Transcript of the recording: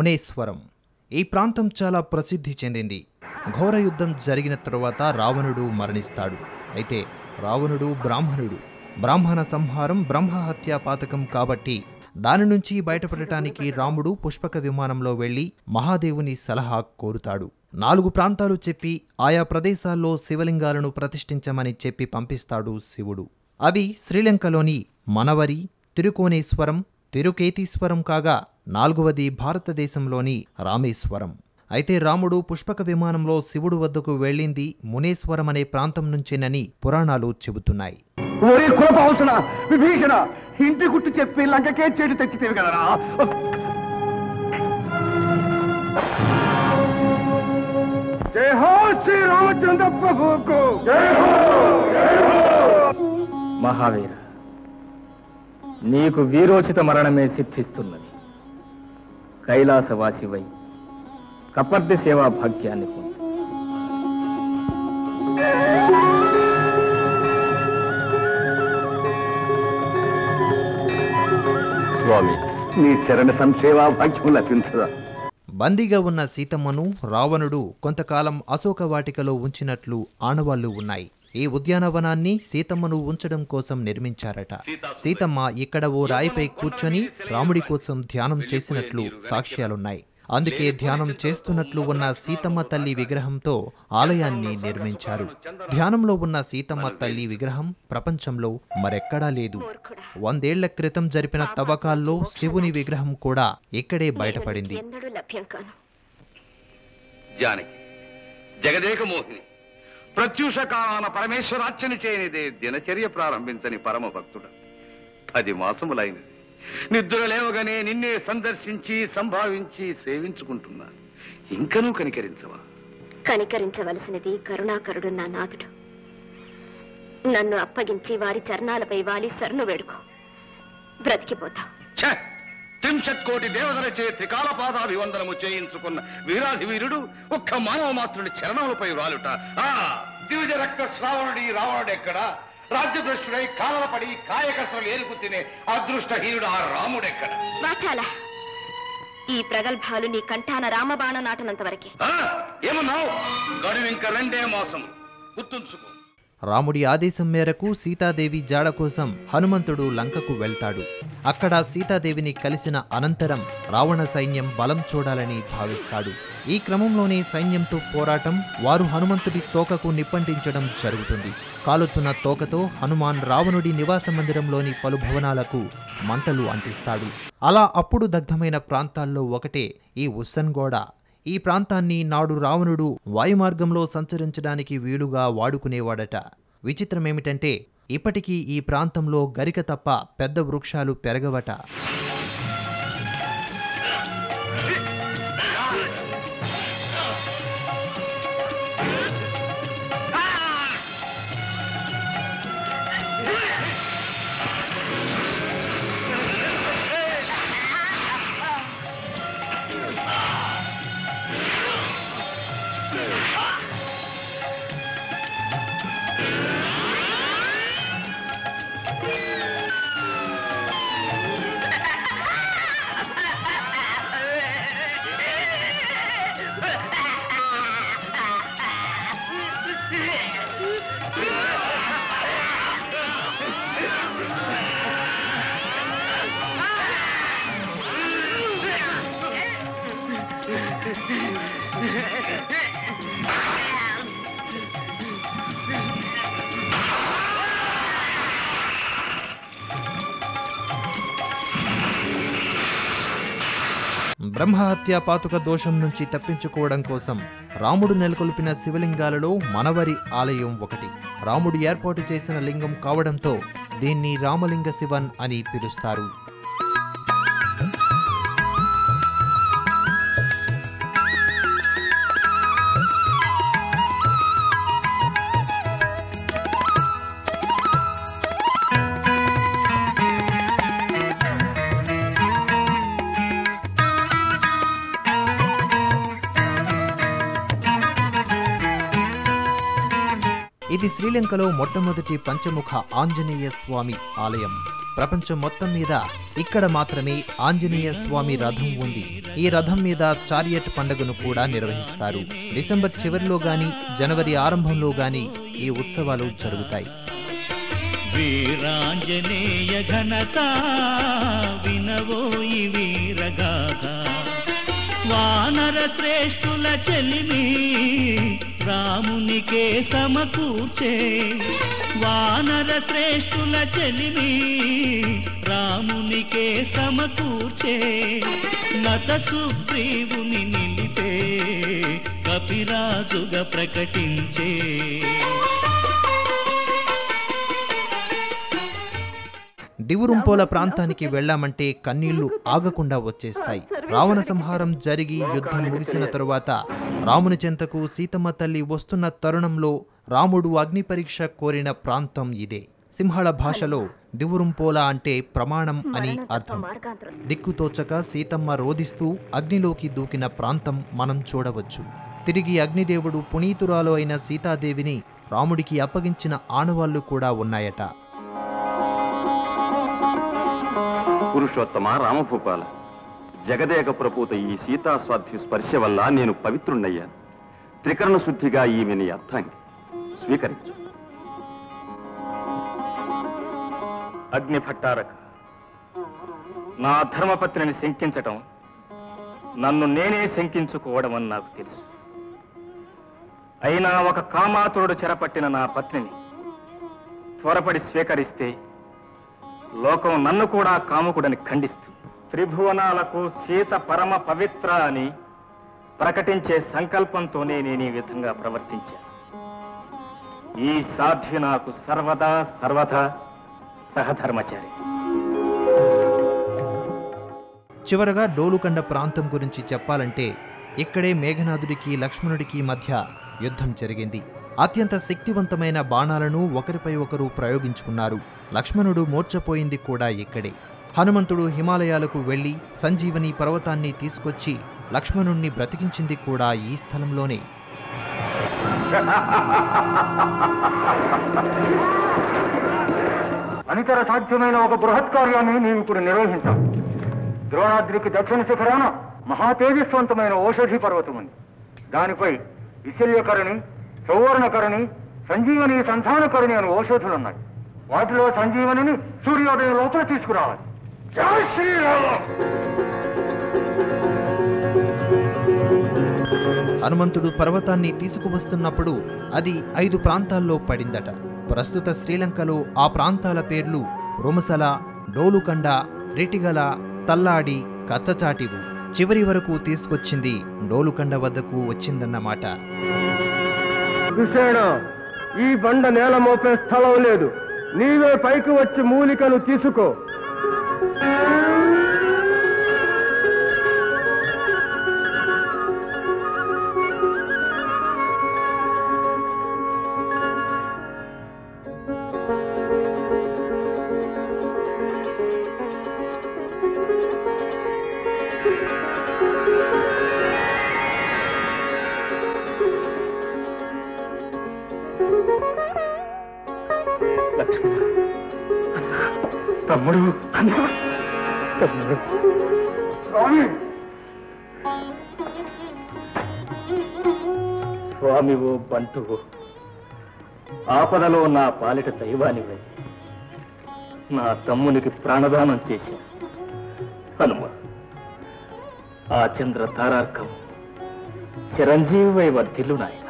మునేశ్వరం. ఈ ప్రాంతం చాలా ప్రసిద్ధి చెందింది. ఘోర యుద్ధం జరిగిన తరువాత రావణుడు మరణిస్తాడు. అయితే రావణుడు బ్రాహ్మణుడు. బ్రాహ్మణ సంహారం బ్రహ్మహత్యా పాతకం కాబట్టి దాని నుంచి బయటపడటానికి రాముడు పుష్పక విమానంలో వెళ్లి మహాదేవుని సలహా కోరుతాడు. 4 ప్రాంతాలు చెప్పి ఆయా ప్రదేశాల్లో శివలింగాలను ప్రతిష్ఠించమని చెప్పి పంపిస్తాడు శివుడు. అవి శ్రీలంకలోని మనవరి, తిరుకోనేశ్వరం, తిరుకేతీశ్వరం కాగా 4వది భారతదేశంలోని రామేశ్వరం. అయితే రాముడు పుష్పక విమానంలో శివుడు వద్దకు వెళ్ళింది మునేశ్వరం అనే ప్రాంతం నుంచేనని పురాణాలు చెబుతున్నాయి. ఇంటి గుట్టు చెప్పి లంకకే చెడు తెచ్చితేవి కదరా. జై హో శ్రీ రామచంద్ర ప్రభుకు జై హో. మహావీర, నీకు వీరోచిత మరణమే సిద్ధిస్తున్నది. కైలాసవాసివై కపర్ది సేవా భాగ్యాన్ని పొంది. స్వామి, నీ చరణ సంసేవా భాగ్యం లభించదా? బందీగా ఉన్న సీతమ్మను రావణుడు కొంతకాలం అశోక వాటికలో ఉంచినట్లు ఆనవాళ్లు ఉన్నాయి. ఈ ఉద్యానవనాన్ని సీతమ్మను ఉంచడం కోసం నిర్మించారట. సీతమ్మ ఇక్కడ ఓ రాయిపై కూర్చొని రాముడి కోసం ధ్యానం చేసినట్లు సాక్ష్యాలున్నాయి. అందుకే ధ్యానం చేస్తున్నట్లు ఉన్న సీతమ్మ తల్లి విగ్రహంతో ఆలయాన్ని నిర్మించారు. ధ్యానంలో ఉన్న సీతమ్మ తల్లి విగ్రహం ప్రపంచంలో మరెక్కడా లేదు. 100 ఏళ్ల క్రితం జరిపిన తవ్వకాల్లో శివుని విగ్రహం కూడా ఇక్కడే బయటపడింది. ప్రత్యూష కాలాన పరమేశ్వరార్చన చేయనిదే దినచర్య ప్రారంభించని పరమ భక్తుడు. 10 మాసములైనది. నిద్ర లేవగానే నిన్నే సందర్శించి సంభావించి సేవించుకుంటున్నా. ఇంకనూ కనికరించవా? కనికరించవలసినది కరుణాకరుడు నా నాథుడు. నన్ను అప్పగించి వారి చరణాలపై వాలి శరణు వేడుకో, బ్రతికిపోతా. 30 కోటి దేవతలచే త్రికాల పాదాభివందనము చేయించుకున్న వీరాధి వీరుడు ఒక్క మానవ మాత్రుడి చరణములపై రాలుట. దివిజ రక్త శ్రావణుడి రావణుడెక్కడా? రాజ్యభ్రష్టుడై కాలపడి కాయకస్త్రలు ఏరుకు తినే అదృష్టహీనుడు ఆ రాముడెక్కడ? వాచాలా, ఈ ప్రగల్భాలు నీ కంఠాన రామబాణ నాటనంత వరకే. ఏమన్నావు? గడువు ఇంక 2 మాసం, గుర్తుంచుకో. రాముడి ఆదేశం మేరకు సీతాదేవి జాడ కోసం హనుమంతుడు లంకకు వెళ్తాడు. అక్కడ సీతాదేవిని కలిసిన అనంతరం రావణ సైన్యం బలం చూడాలని భావిస్తాడు. ఈ క్రమంలోనే సైన్యంతో పోరాటం, వారు హనుమంతుడి తోకకు నిప్పంటించడం జరుగుతుంది. కాలుతున్న తోకతో హనుమాన్ రావణుడి నివాస మందిరంలోని పలు భవనాలకు మంటలు అంటిస్తాడు. అలా అప్పుడు దగ్ధమైన ప్రాంతాల్లో ఒకటే ఈ ఉస్సన్గోడ. ఈ ప్రాంతాన్ని నాడు రావణుడు వాయుమార్గంలో సంచరించడానికి వీలుగా వాడుకునేవాడట. విచిత్రమేమిటంటే ఇప్పటికీ ఈ ప్రాంతంలో గరిక తప్ప పెద్ద వృక్షాలు పెరగవట. బ్రహ్మహత్యా పాతుక దోషం నుంచి తప్పించుకోవడం కోసం రాముడు నెలకొల్పిన శివలింగాలలో మనవరి ఆలయం ఒకటి. రాముడు ఏర్పాటు చేసిన లింగం కావడంతో దీన్ని రామలింగ శివన్ అని పిలుస్తారు. ఇది శ్రీలంకలో మొట్టమొదటి పంచముఖ ఆంజనేయ స్వామి ఆలయం. ప్రపంచం మొత్తం మీద ఇక్కడ మాత్రమే ఆంజనేయ స్వామి రథం ఉంది. ఈ రథం మీద చారియట్ పండుగను కూడా నిర్వహిస్తారు. డిసెంబర్ చివరిలో గాని జనవరి ఆరంభంలో గాని ఈ ఉత్సవాలు జరుగుతాయి. వీరాంజనేయ ఘనత వినవోయి వీరగాథ, వానర శ్రేష్ఠుల చెలిమి రామునికే సమకూర్చే, వానర శ్రేష్ఠుల చెలిమి రామునికే సమకూర్చే, నత సుగ్రీవుని నిలిపే కపిరాజుగా ప్రకటించే. దివురుంపోల ప్రాంతానికి వెళ్లామంటే కన్నీళ్లు ఆగకుండా వచ్చేస్తాయి. రావణ సంహారం జరిగి యుద్ధం ముగిసిన తరువాత రాముని చెంతకు సీతమ్మ తల్లి వస్తున్న తరుణంలో రాముడు అగ్ని పరీక్ష కోరిన ప్రాంతం ఇదే. సింహళ భాషలో దివురుంపోల అంటే ప్రమాణం అని అర్థం. దిక్కుతోచక సీతమ్మ రోదిస్తూ అగ్నిలోకి దూకిన ప్రాంతం మనం చూడవచ్చు. తిరిగి అగ్నిదేవుడు పునీతురాలు అయిన సీతాదేవిని రాముడికి అప్పగించిన ఆనవాళ్లు కూడా ఉన్నాయట. పురుషోత్తమ రామభూపాల, జగదేక ప్రపూత ఈ సీతాస్వాధ్య స్పర్శ వల్ల నేను పవిత్రుణ్ణయ్యాను. త్రికరణ శుద్ధిగా ఈమెని అర్థాంగి స్వీకరించు. అగ్నిభట్టారక, నా ధర్మపత్నిని శంకించటం నన్ను నేనే శంకించుకోవడం అని నాకు తెలుసు. అయినా ఒక కామాతురుడు చెరపట్టిన నా పత్నిని త్వరపడి స్వీకరిస్తే లోకం నన్ను కూడా కాముకుడని ఖండిస్తూ త్రిభువనాలకు సీత పరమ పవిత్ర అని ప్రకటించే సంకల్పంతోనే నేను ఈ విధంగా ప్రవర్తించాను. ఈ సాధ్వి నాకు సర్వదా సహధర్మచారి. చివరగా డోలుకండ ప్రాంతం గురించి చెప్పాలంటే ఇక్కడే మేఘనాథుడికి లక్ష్మణుడికి మధ్య యుద్ధం జరిగింది. అత్యంత శక్తివంతమైన బాణాలను ఒకరిపై ఒకరు ప్రయోగించుకున్నారు. లక్ష్మణుడు మూర్ఛపోయింది కూడా ఇక్కడే. హనుమంతుడు హిమాలయాలకు వెళ్లి సంజీవని పర్వతాన్ని తీసుకొచ్చి లక్ష్మణుణ్ణి బ్రతికించింది కూడా ఈ స్థలంలోనే. అనితర సాధ్యమైన ఒక బృహత్ కార్యాన్ని మేము ఇప్పుడు నిర్వహించాం. ద్రోణాద్రికి దక్షిణ శిఖరాన మహా తేజస్వంతమైన ఓషధి పర్వతం ఉంది. దానిపై విశల్యకరణి, సౌవర్ణకరణి, సంజీవని, సంధానకరణి అని ఓషధులున్నాయి. వాటిలో సంజీవనిని సూర్యోదయం లోపల తీసుకురావాలి. జై శ్రీరామ్. హనుమంతుడు పర్వతాన్ని తీసుకువస్తున్నప్పుడు అది 5 ప్రాంతాల్లో పడిందట. ప్రస్తుత శ్రీలంకలో ఆ ప్రాంతాల పేర్లు రుమసల, డోలుకండ, రిటిగల, తల్లాడి, కచ్చచాటివు. చివరి వరకు తీసుకొచ్చింది డోలుకండ వద్దకు వచ్చిందన్నమాట. విషేణ, ఈ బండ నేల మోపే స్థలం లేదు. నీవే పైకి వచ్చి మూలికను తీసుకో. తమ్ముడు, తమ్ముడు, స్వామి, స్వామివో బంటువో, ఆపదలో నా పాలిట దైవానివై నా తమ్మునికి ప్రాణదానం చేశా. హనుమ, ఆ చంద్ర తారార్కం చిరంజీవి వర్ధిల్లు నాయన.